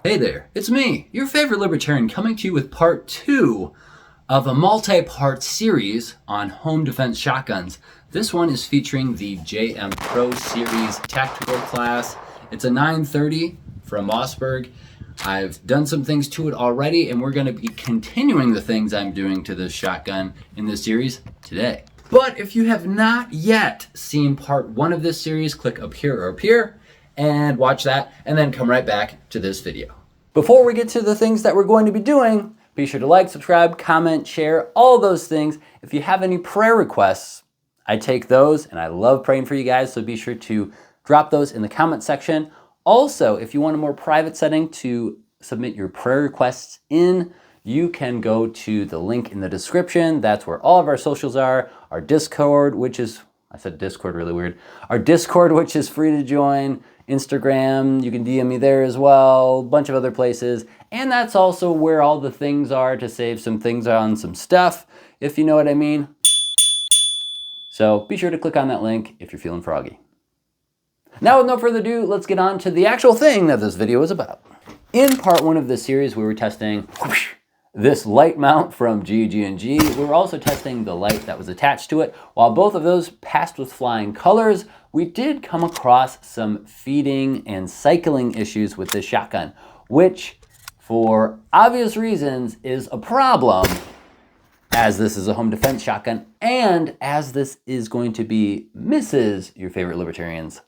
Hey there, it's me, your favorite libertarian, coming to you with part 2 of a multi-part series on home defense shotguns. This one is featuring the JM Pro Series tactical class. It's a 930 from Mossberg. I've done some things to it already, and we're going to be continuing the things I'm doing to this shotgun in this series today. But if you have not yet seen part 1 of this series, click up here or up here and watch that, and then come right back to this video. Before we get to the things that we're going to be doing, be sure to like, subscribe, comment, share, all those things. If you have any prayer requests, I take those, and I love praying for you guys, so be sure to drop those in the comment section. Also, if you want a more private setting to submit your prayer requests in, you can go to the link in the description. That's where all of our socials are. Our Discord, which is, I said Discord really weird. Our Discord, which is free to join. Instagram, you can DM me there as well. A bunch of other places. And that's also where all the things are to save some things on some stuff, if you know what I mean. So be sure to click on that link if you're feeling froggy. Now with no further ado, let's get on to the actual thing that this video is about. In part 1 of this series, we were testing this light mount from GG&G. We were also testing the light that was attached to it. While both of those passed with flying colors, we did come across some feeding and cycling issues with this shotgun, which for obvious reasons is a problem, as this is a home defense shotgun and as this is going to be Mrs. your favorite libertarian's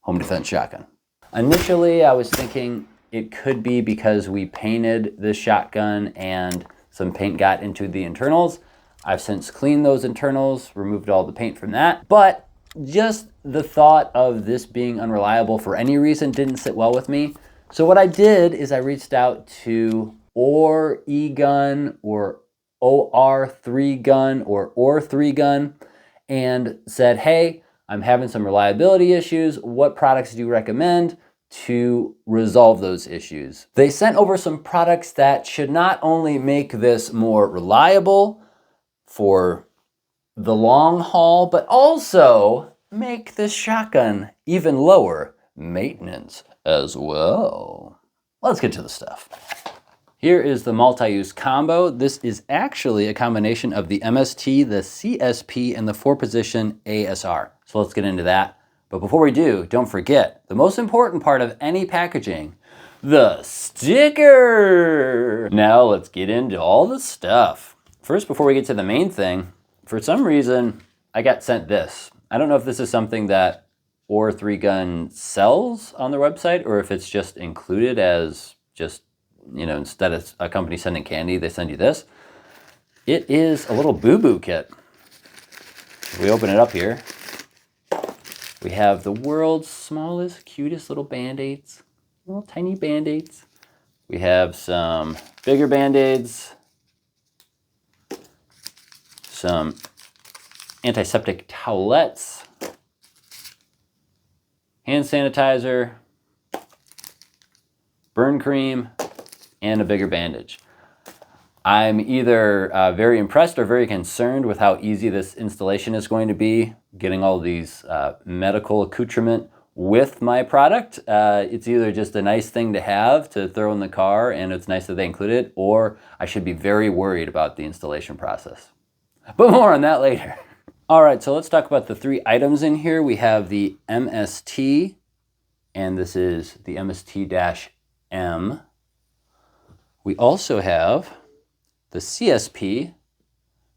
home defense shotgun. Initially, I was thinking it could be because we painted this shotgun and some paint got into the internals. I've since cleaned those internals, removed all the paint from that, but just the thought of this being unreliable for any reason didn't sit well with me. So what I did is I reached out to OR-E-Gun or OR-3-Gun or OR-3-Gun and said, hey, I'm having some reliability issues. What products do you recommend to resolve those issues? They sent over some products that should not only make this more reliable for the long haul, but also make this shotgun even lower maintenance as well. Let's get to the stuff. Here is the multi-use combo. This is actually a combination of the MST, the CSP, and the 4-position ASR. So let's get into that. But before we do, don't forget, the most important part of any packaging, the sticker. Now let's get into all the stuff. First, before we get to the main thing, for some reason, I got sent this. I don't know if this is something that OR-3-Gun sells on their website or if it's just included as just, you know, instead of a company sending candy, they send you this. It is a little boo-boo kit. We open it up here. We have the world's smallest, cutest little Band-Aids, little tiny Band-Aids. We have some bigger Band-Aids, some antiseptic towelettes, hand sanitizer, burn cream, and a bigger bandage. I'm either very impressed or very concerned with how easy this installation is going to be, getting all these medical accoutrement with my product. It's either just a nice thing to have to throw in the car and it's nice that they include it, or I should be very worried about the installation process. But more on that later. All right, so let's talk about the 3 items in here. We have the MST, and this is the MST-M. We also have the CSP.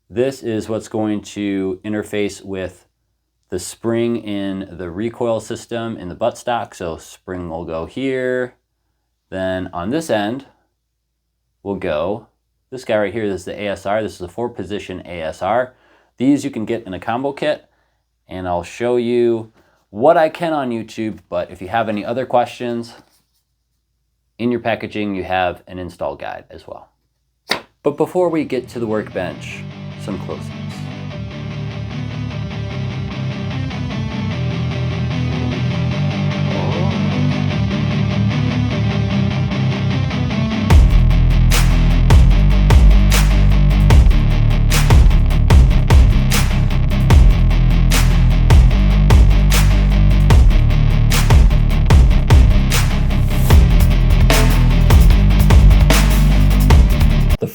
This is what's going to interface with the spring in the recoil system in the buttstock. So spring will go here. Then on this end will go this guy right here. This is the ASR. This is a 4-position ASR. These you can get in a combo kit, and I'll show you what I can on YouTube. But if you have any other questions, in your packaging you have an install guide as well. But before we get to the workbench, some closings.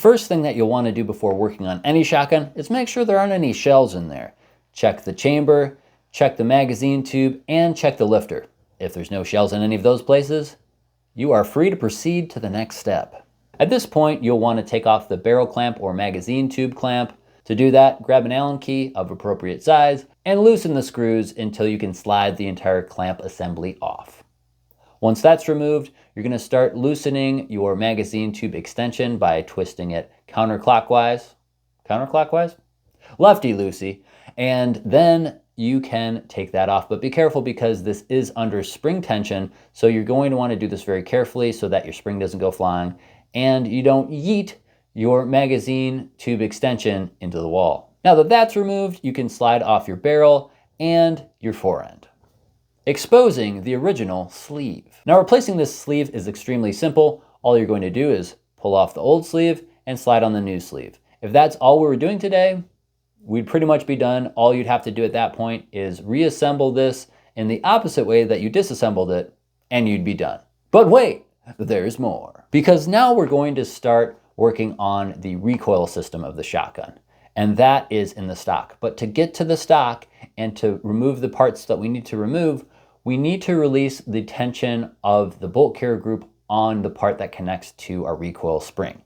first thing that you'll want to do before working on any shotgun is make sure there aren't any shells in there. Check the chamber, check the magazine tube, and check the lifter. If there's no shells in any of those places, you are free to proceed to the next step. At this point, you'll want to take off the barrel clamp or magazine tube clamp. To do that, grab an Allen key of appropriate size and loosen the screws until you can slide the entire clamp assembly off. Once that's removed, you're going to start loosening your magazine tube extension by twisting it counterclockwise, lefty-loosey, and then you can take that off. But be careful because this is under spring tension, so you're going to want to do this very carefully so that your spring doesn't go flying and you don't yeet your magazine tube extension into the wall. Now that that's removed, you can slide off your barrel and your forend, exposing the original sleeve. Now replacing this sleeve is extremely simple. All you're going to do is pull off the old sleeve and slide on the new sleeve. If that's all we were doing today, we'd pretty much be done. All you'd have to do at that point is reassemble this in the opposite way that you disassembled it, and you'd be done. But wait, there's more. Because now we're going to start working on the recoil system of the shotgun, and that is in the stock. But to get to the stock and to remove the parts that we need to remove, we need to release the tension of the bolt carrier group on the part that connects to our recoil spring.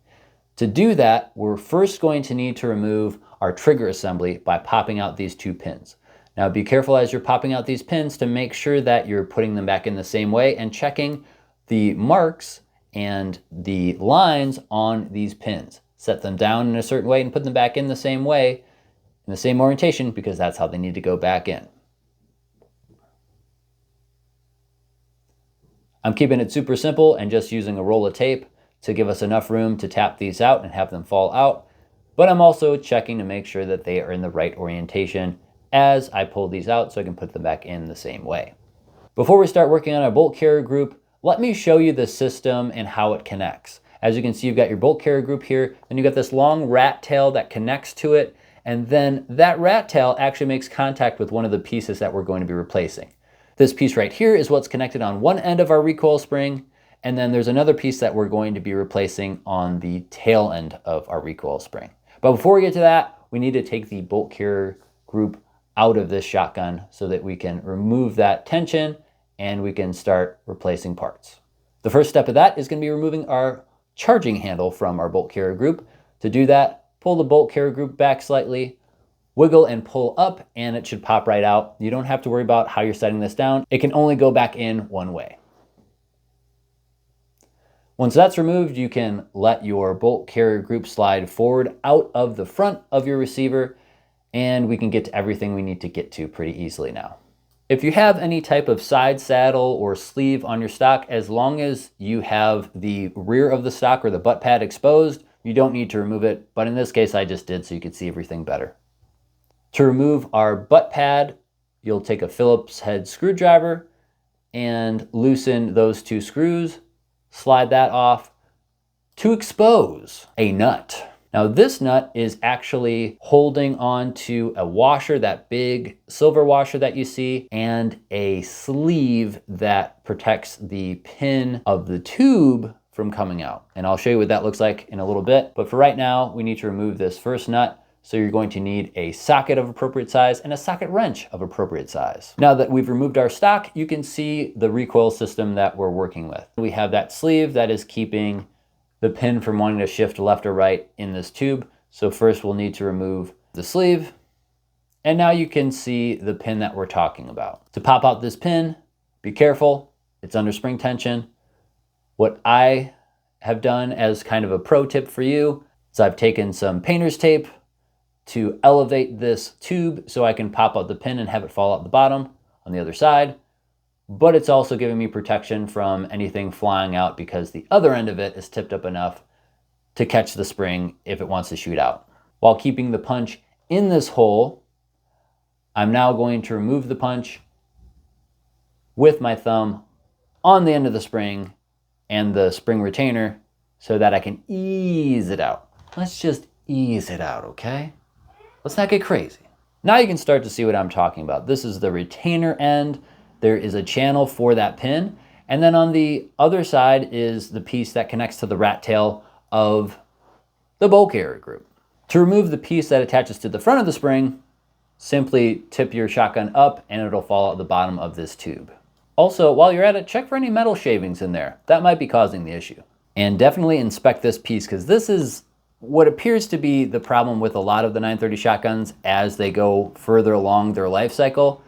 To do that, we're first going to need to remove our trigger assembly by popping out these two pins. Now be careful as you're popping out these pins to make sure that you're putting them back in the same way and checking the marks and the lines on these pins. Set them down in a certain way and put them back in the same way, in the same orientation, because that's how they need to go back in. I'm keeping it super simple and just using a roll of tape to give us enough room to tap these out and have them fall out. But I'm also checking to make sure that they are in the right orientation as I pull these out so I can put them back in the same way. Before we start working on our bolt carrier group, let me show you the system and how it connects. As you can see, you've got your bolt carrier group here, and you've got this long rat tail that connects to it, and then that rat tail actually makes contact with one of the pieces that we're going to be replacing. This piece right here is what's connected on one end of our recoil spring, and then there's another piece that we're going to be replacing on the tail end of our recoil spring. But before we get to that, we need to take the bolt carrier group out of this shotgun so that we can remove that tension and we can start replacing parts. The first step of that is going to be removing our charging handle from our bolt carrier group. To do that, pull the bolt carrier group back slightly, wiggle and pull up, and it should pop right out. You don't have to worry about how you're setting this down. It can only go back in one way. Once that's removed, you can let your bolt carrier group slide forward out of the front of your receiver, and we can get to everything we need to get to pretty easily now. If you have any type of side saddle or sleeve on your stock, as long as you have the rear of the stock or the butt pad exposed, you don't need to remove it. But in this case, I just did so you could see everything better. To remove our butt pad, you'll take a Phillips head screwdriver and loosen those two screws, slide that off to expose a nut. Now this nut is actually holding on to a washer, that big silver washer that you see, and a sleeve that protects the pin of the tube from coming out. And I'll show you what that looks like in a little bit. But for right now, we need to remove this first nut. So you're going to need a socket of appropriate size and a socket wrench of appropriate size. Now that we've removed our stock, you can see the recoil system that we're working with. We have that sleeve that is keeping the pin from wanting to shift left or right in this tube. So first we'll need to remove the sleeve. And now you can see the pin that we're talking about. To pop out this pin, be careful, it's under spring tension. What I have done as kind of a pro tip for you is I've taken some painter's tape to elevate this tube so I can pop out the pin and have it fall out the bottom on the other side. But it's also giving me protection from anything flying out because the other end of it is tipped up enough to catch the spring if it wants to shoot out. While keeping the punch in this hole, I'm now going to remove the punch with my thumb on the end of the spring and the spring retainer so that I can ease it out. Let's just ease it out, okay? Let's not get crazy. Now you can start to see what I'm talking about. This is the retainer end. There is a channel for that pin. And then on the other side is the piece that connects to the rat tail of the bolt carrier group. To remove the piece that attaches to the front of the spring, simply tip your shotgun up and it'll fall out the bottom of this tube. Also, while you're at it, check for any metal shavings in there. That might be causing the issue. And definitely inspect this piece, because this is what appears to be the problem with a lot of the 930 shotguns as they go further along their life cycle.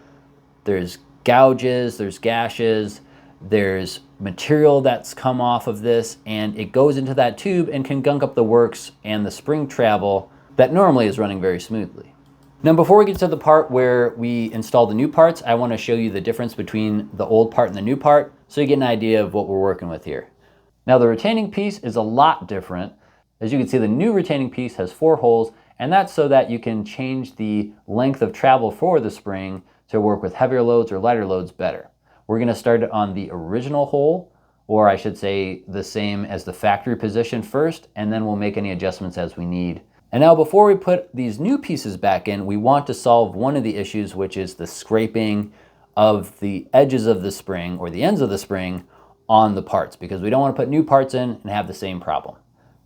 There's gouges, there's gashes, there's material that's come off of this, and it goes into that tube and can gunk up the works and the spring travel that normally is running very smoothly. Now, before we get to the part where we install the new parts, I want to show you the difference between the old part and the new part so you get an idea of what we're working with here. Now, the retaining piece is a lot different. As you can see, the new retaining piece has 4 holes, and that's so that you can change the length of travel for the spring to work with heavier loads or lighter loads better. We're going to start it on the original hole, or I should say the same as the factory position first, and then we'll make any adjustments as we need. And now, before we put these new pieces back in, we want to solve one of the issues, which is the scraping of the edges of the spring or the ends of the spring on the parts, because we don't want to put new parts in and have the same problem.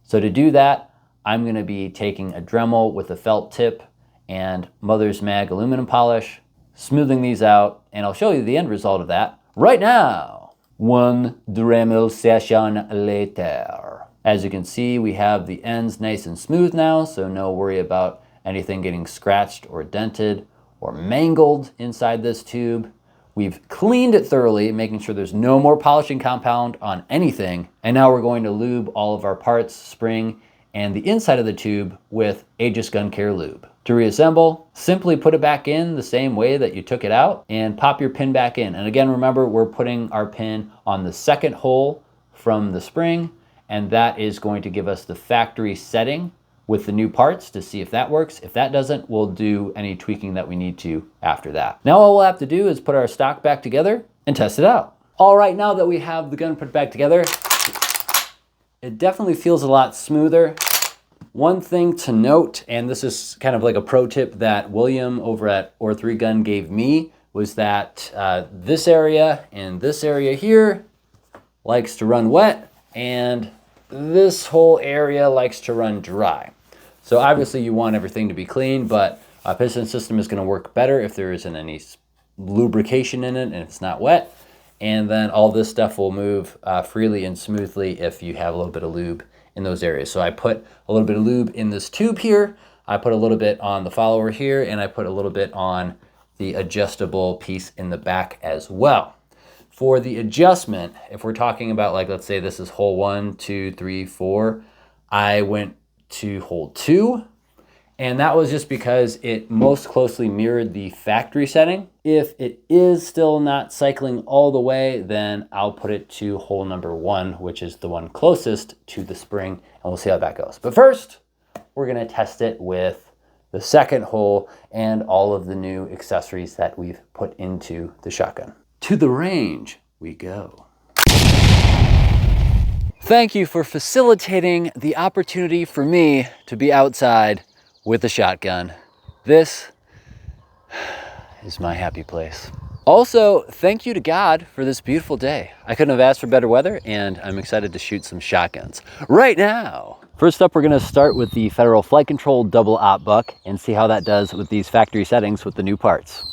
So to do that, I'm going to be taking a Dremel with a felt tip and Mother's Mag aluminum polish, smoothing these out, and I'll show you the end result of that right now. 1 Dremel session later. As you can see, we have the ends nice and smooth now, so no worry about anything getting scratched or dented or mangled inside this tube. We've cleaned it thoroughly, making sure there's no more polishing compound on anything. And now we're going to lube all of our parts, spring, and the inside of the tube with Aegis Gun Care Lube. To reassemble, simply put it back in the same way that you took it out and pop your pin back in. And again, remember, we're putting our pin on the second hole from the spring, and that is going to give us the factory setting with the new parts to see if that works. If that doesn't, we'll do any tweaking that we need to after that. Now all we'll have to do is put our stock back together and test it out. All right, now that we have the gun put back together, it definitely feels a lot smoother. One thing to note, and this is kind of like a pro tip that William over at Or3 Gun gave me, was that this area and this area here likes to run wet, and this whole area likes to run dry. So obviously you want everything to be clean, but a piston system is going to work better if there isn't any lubrication in it and it's not wet. And then all this stuff will move freely and smoothly if you have a little bit of lube in those areas. So I put a little bit of lube in this tube here. I put a little bit on the follower here, and I put a little bit on the adjustable piece in the back as well. For the adjustment, if we're talking about, like, let's say this is hole 1, 2, 3, 4, I went to hole 2, and that was just because it most closely mirrored the factory setting. If it is still not cycling all the way, then I'll put it to hole number 1, which is the one closest to the spring, and we'll see how that goes. But first, we're gonna test it with the second hole and all of the new accessories that we've put into the shotgun. To the range we go. Thank you for facilitating the opportunity for me to be outside with a shotgun. This is my happy place. Also, thank you to God for this beautiful day. I couldn't have asked for better weather, and I'm excited to shoot some shotguns right now. First up, we're gonna start with the Federal Flight Control double op buck and see how that does with these factory settings with the new parts.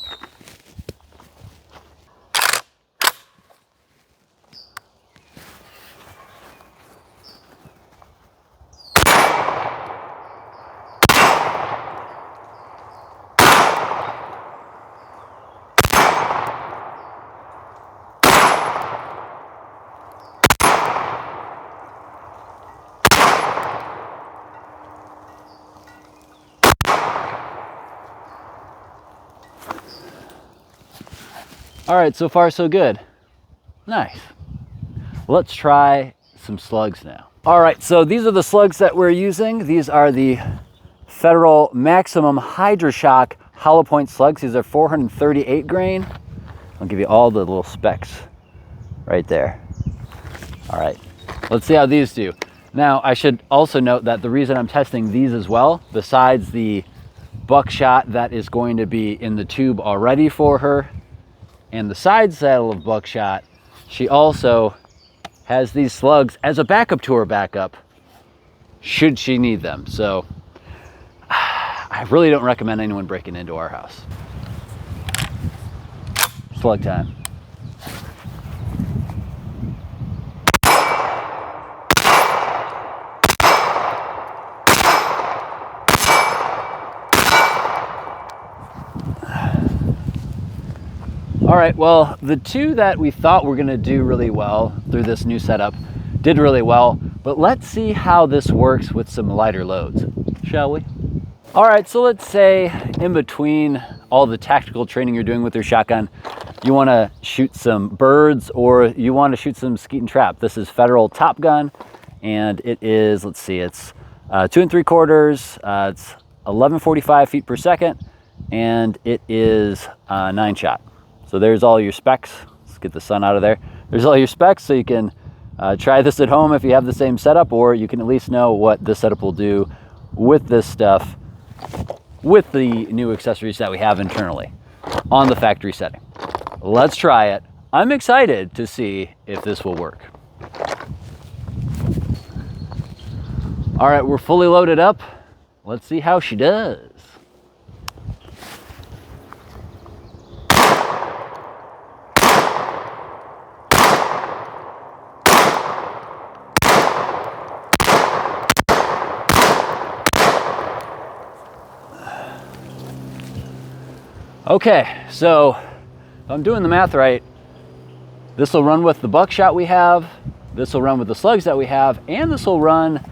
All right, so far so good. Nice. Let's try some slugs now. All right, so these are the slugs that we're using. These are the Federal Maximum HydroShock hollow point slugs. These are 438 grain. I'll give you all the little specs right there. All right, let's see how these do. Now, I should also note that the reason I'm testing these as well, besides the buckshot that is going to be in the tube already for her, and the side saddle of buckshot, she also has these slugs as a backup to her backup, should she need them. So I really don't recommend anyone breaking into our house. Slug time. All right, well, the two that we thought were gonna do really well through this new setup did really well, but let's see how this works with some lighter loads, shall we? All right, so let's say in between all the tactical training you're doing with your shotgun, you wanna shoot some birds or you wanna shoot some skeet and trap. This is Federal Top Gun, and it is, let's see, it's 2 3/4, it's 1145 feet per second, and it is 9-shot. So there's all your specs. Let's get the sun out of there. There's all your specs, so you can try this at home if you have the same setup, or you can at least know what this setup will do with this stuff, with the new accessories that we have internally on the factory setting. Let's try it. I'm excited to see if this will work. All right, we're fully loaded up. Let's see how she does. Okay, so if I'm doing the math right, this will run with the buckshot we have, this will run with the slugs that we have, and this will run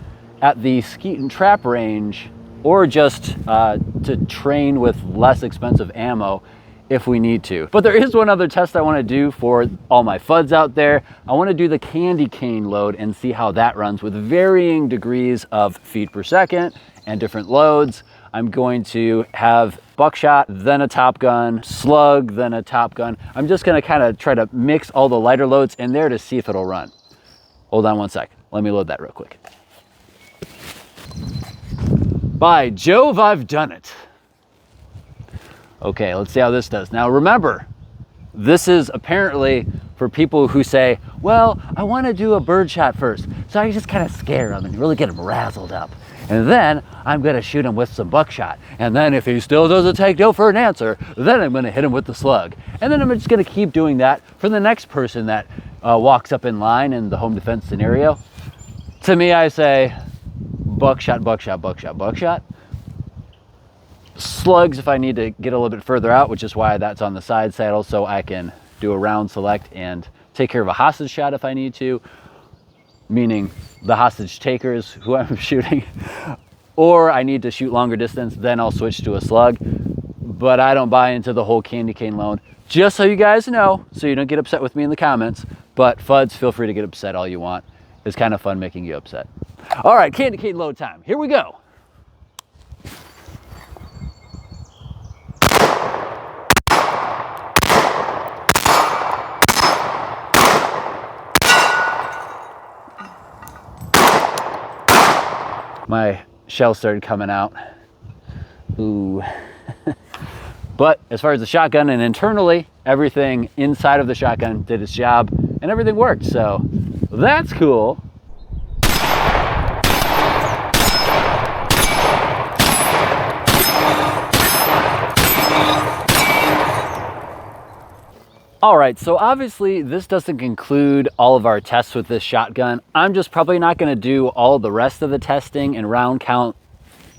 at the skeet and trap range, or just to train with less expensive ammo if we need to. But there is one other test I want to do for all my FUDs out there. I want to do the candy cane load and see how that runs with varying degrees of feet per second and different loads. I'm going to have buckshot, then a top gun, slug, then a top gun. I'm just gonna kind of try to mix all the lighter loads in there to see if it'll run. Hold on one sec. Let me load that real quick. By Jove, I've done it. Okay, let's see how this does. Now remember, this is apparently for people who say, well, I want to do a bird shot first, so I just kind of scare them and really get them razzled up. And then I'm going to shoot him with some buckshot. And then if he still doesn't take no for an answer, then I'm going to hit him with the slug. And then I'm just going to keep doing that for the next person that walks up in line in the home defense scenario. To me, I say buckshot, buckshot, buckshot, buckshot. Slugs if I need to get a little bit further out, which is why that's on the side saddle, so I can do a round select and take care of a hostage shot if I need to, meaning the hostage takers who I'm shooting, or I need to shoot longer distance, then I'll switch to a slug. But I don't buy into the whole candy cane load, just so you guys know, so you don't get upset with me in the comments. But FUDs, feel free to get upset all you want. It's kind of fun making you upset. All right, candy cane load time. Here we go. My shell started coming out. Ooh. But as far as the shotgun and internally, everything inside of the shotgun did its job and everything worked. So that's cool. All right, so obviously this doesn't conclude all of our tests with this shotgun. I'm just probably not gonna do all the rest of the testing and round count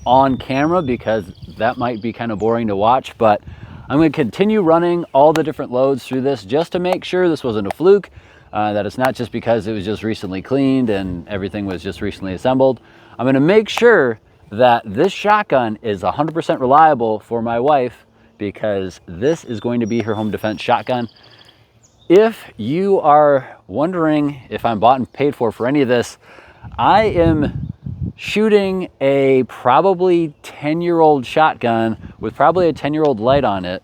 on camera because that might be kind of boring to watch, but I'm gonna continue running all the different loads through this just to make sure this wasn't a fluke, that it's not just because it was just recently cleaned and everything was just recently assembled. I'm gonna make sure that this shotgun is 100% reliable for my wife because this is going to be her home defense shotgun. If you are wondering if I'm bought and paid for any of this, I am shooting a probably 10-year-old shotgun with probably a 10-year-old light on it.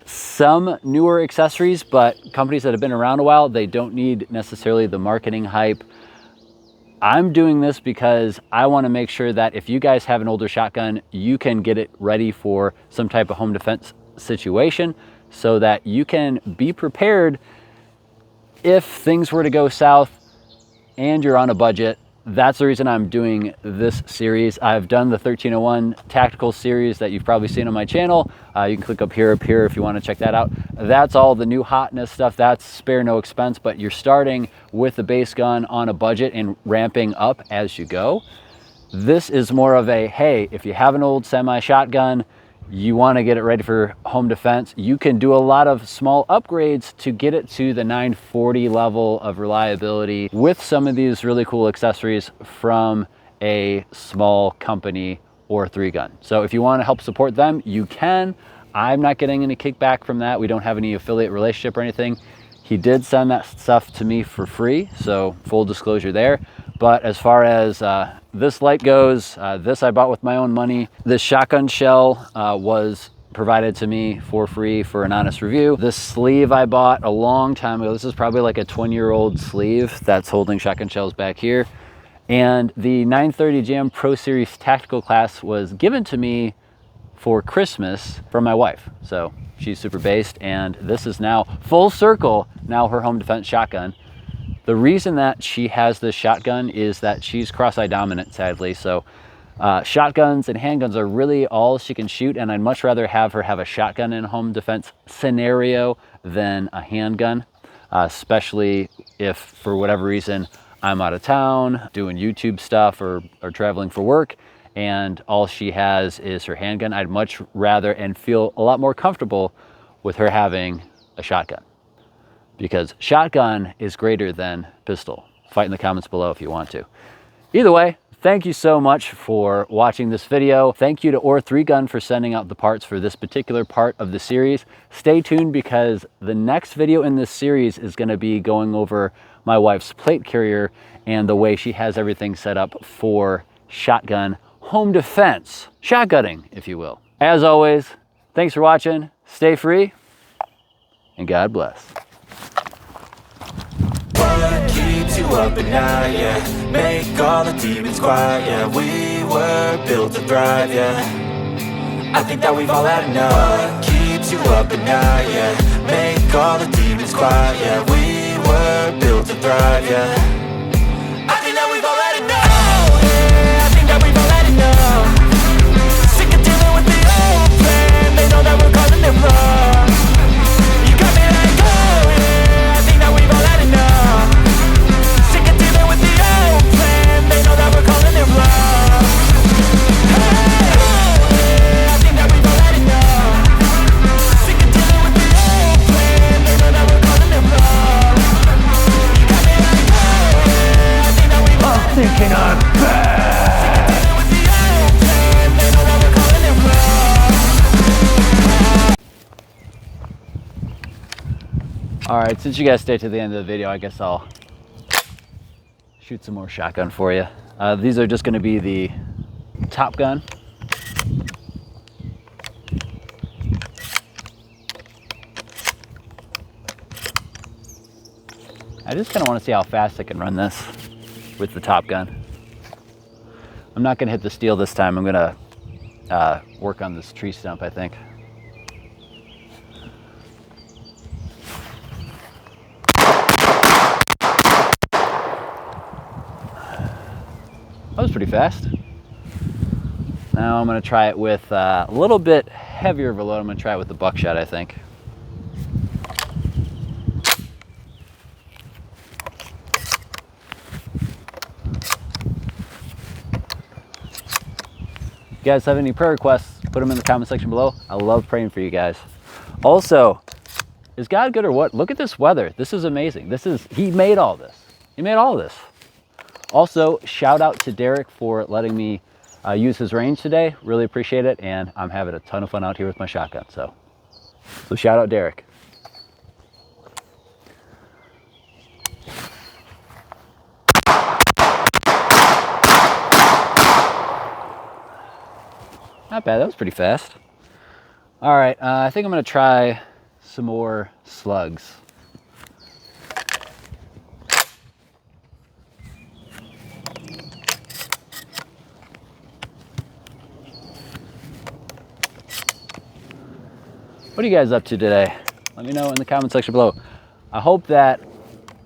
Some newer accessories, but companies that have been around a while, they don't need necessarily the marketing hype. I'm doing this because I want to make sure that if you guys have an older shotgun, you can get it ready for some type of home defense situation, so that you can be prepared if things were to go south and you're on a budget that's the reason I'm doing this series. I've done the 1301 tactical series that you've probably seen on my channel. You can click up here if you want to check that out. That's all the new hotness stuff. That's spare no expense, but you're starting with the base gun on a budget and ramping up as you go. This is more of a, hey, if you have an old semi shotgun, you want to get it ready for home defense, you can do a lot of small upgrades to get it to the 940 level of reliability with some of these really cool accessories from a small company or 3-gun. So if you want to help support them, you can. I'm not getting any kickback from that. We don't have any affiliate relationship or anything. He did send that stuff to me for free, so full disclosure there. But as far as this light goes, this I bought with my own money. This shotgun shell was provided to me for free for an honest review. This sleeve I bought a long time ago. This is probably like a 20-year-old sleeve that's holding shotgun shells back here. And the 930 Jam Pro Series Tactical class was given to me for Christmas from my wife. So she's super based, and this is now full circle, now her home defense shotgun. The reason that she has this shotgun is that she's cross-eye dominant, sadly. So shotguns and handguns are really all she can shoot, and I'd much rather have her have a shotgun in a home defense scenario than a handgun, especially if for whatever reason I'm out of town doing YouTube stuff or traveling for work, and all she has is her handgun. I'd much rather and feel a lot more comfortable with her having a shotgun, because shotgun is greater than pistol. Fight in the comments below if you want to. Either way, thank you so much for watching this video. Thank you to Or3Gun for sending out the parts for this particular part of the series. Stay tuned, because the next video in this series is going to be going over my wife's plate carrier and the way she has everything set up for shotgun home defense, shotgunning, if you will. As always, thanks for watching. Stay free, and God bless. What keeps you up at night, yeah? Make all the demons quiet, yeah. We were built to thrive, yeah. I think that we've all had enough. What keeps you up at night, yeah? Make all the demons quiet, yeah. We were built to thrive, yeah. I think that we've all had enough. Yeah, I think that we've all had enough. Sick of dealing with the old plan. They know that we're causing their wrong. You got me like, oh yeah, I think that we've all had enough. Sick of dealing with the old plan. They know that we're calling it wrong. Hey, oh yeah, I think that we've all had enough. Sick of dealing with the old plan. They know that we're calling it wrong. You got me like, oh yeah, I think that we've all had enough. Thinking I'm bad. Sick of dealing with the old plan. They know that we're calling it wrong. All right, since you guys stayed to the end of the video, I guess I'll shoot some more shotgun for you. These are just going to be the Top Gun. I just kind of want to see how fast I can run this with the Top Gun. I'm not going to hit the steel this time. I'm going to work on this tree stump, I think. That was pretty fast. Now I'm going to try it with a little bit heavier of a load. I'm going to try it with the buckshot, I think. If you guys have any prayer requests, put them in the comment section below. I love praying for you guys. Also, is God good or what? Look at this weather. This is amazing. He made all this. He made all this. Also, shout out to Derek for letting me use his range today. Really appreciate it, and I'm having a ton of fun out here with my shotgun. So shout out Derek. Not bad, that was pretty fast. All right, I think I'm gonna try some more slugs. What are you guys up to today? Let me know in the comment section below. I hope that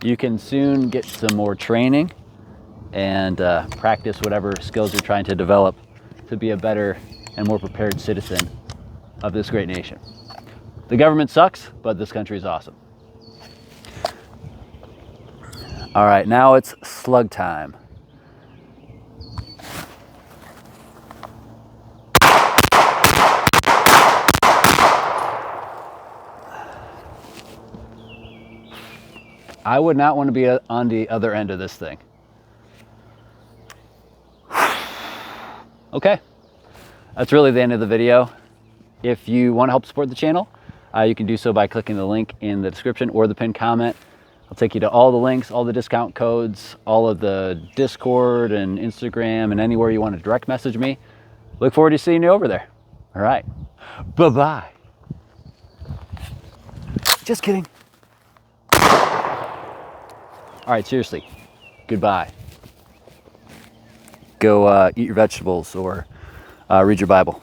you can soon get some more training and practice whatever skills you're trying to develop to be a better and more prepared citizen of this great nation. The government sucks, but this country is awesome. All right, now it's slug time. I would not want to be on the other end of this thing. Okay, that's really the end of the video. If you want to help support the channel, you can do so by clicking the link in the description or the pinned comment. I'll take you to all the links, all the discount codes, all of the Discord and Instagram, and anywhere you want to direct message me. Look forward to seeing you over there. All right, bye-bye. Just kidding. All right, seriously, goodbye. Go eat your vegetables or read your Bible.